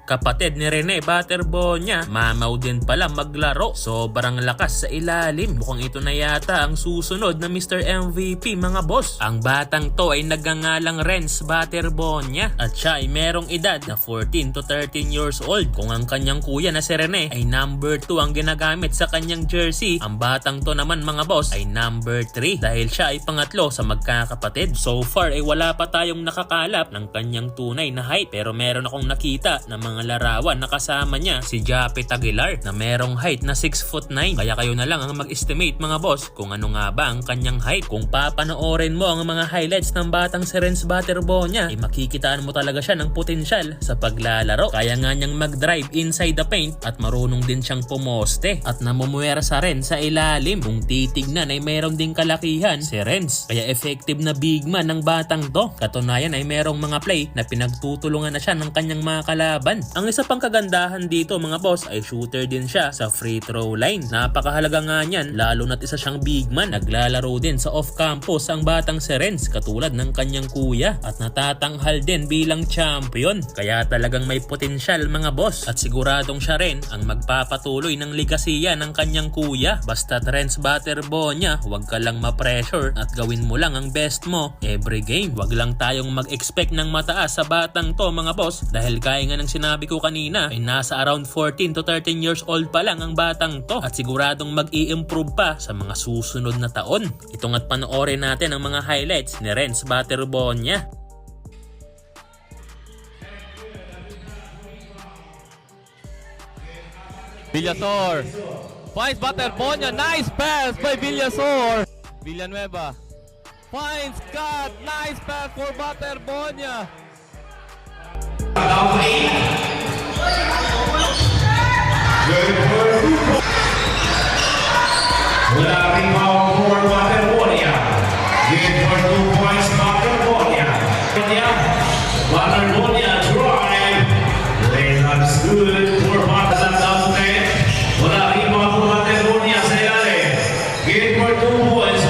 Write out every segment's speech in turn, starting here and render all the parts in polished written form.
Kapatid ni Rene Baterbonia, mamaw din pala maglaro. Sobrang lakas sa ilalim. Mukhang ito na yata ang susunod na Mr. MVP mga boss. Ang batang to ay nagngangalang Renz Baterbonia at siya ay merong edad na 14 to 13 years old. Kung ang kanyang kuya na si Rene ay number 2 ang ginagamit sa kanyang jersey, ang batang to naman mga boss ay number 3 dahil siya ay pangatlo sa magkakapatid. So far ay wala pa tayong nakakalap ng kanyang tunay na height, pero meron akong nakita na mga larawan na kasama niya si Japet Aguilar na merong height na 6'9". Kaya kayo na lang ang mag-estimate mga boss kung ano nga ba ang kanyang height. Kung papanoorin mo ang mga highlights ng batang si Renz Baterbonia ay makikitaan mo talaga siya ng potensyal sa paglalaro. Kaya nga niyang mag-drive inside the paint at marunong din siyang pumoste at namumuwersa rin sa ilalim. Kung titignan ay meron ding kalakihan si Renz, kaya effective na big man ng batang to. Katunayan ay merong mga play na pinagtutulungan na siya ng kanyang mga kalaban. Ang isa pang kagandahan dito mga boss ay shooter din siya sa free throw line. Napakahalaga nga niyan lalo na't isa siyang big man. Naglalaro din sa off-campus ang batang si Renz katulad ng kanyang kuya at natatanghal din bilang champion. Kaya talagang may potensyal mga boss at siguradong siya rin ang magpapatuloy ng ligasiya ng kanyang kuya. Basta Renz Baterbonia, huwag ka lang ma-pressure at gawin mo lang ang best mo every game. Huwag lang tayong mag-expect ng mataas sa batang to mga boss dahil kaya nga ng sinabi ko kanina ay nasa around 14 to 13 years old pa lang ang batang to at siguradong mag-i-improve pa sa mga susunod na taon. Ito nga't panoorin natin ang mga highlights ni Renz Baterbonia. Villasor finds Baterbonia. Nice pass by Villasor. Villanueva finds Scott. Nice pass for Baterbonia. Wala rin mawag for Baterbonia. Give for 2 points Baterbonia. Baterbonia drive. Layups good for Baterbonia. Wala rin mawag for Baterbonia sa ilalim. Give for 2 points.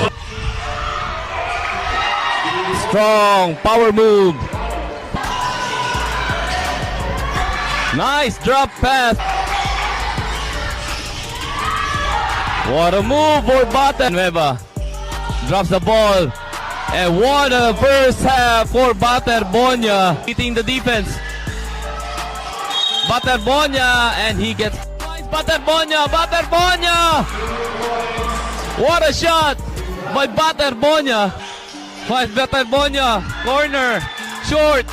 Strong power move. Nice drop pass. What a move for Baternueva. Drops the ball. And what a first half for Baterbonia. Beating the defense. Baterbonia and he gets Baterbonia. What a shot by Baterbonia. Finds Baterbonia. Corner. Short.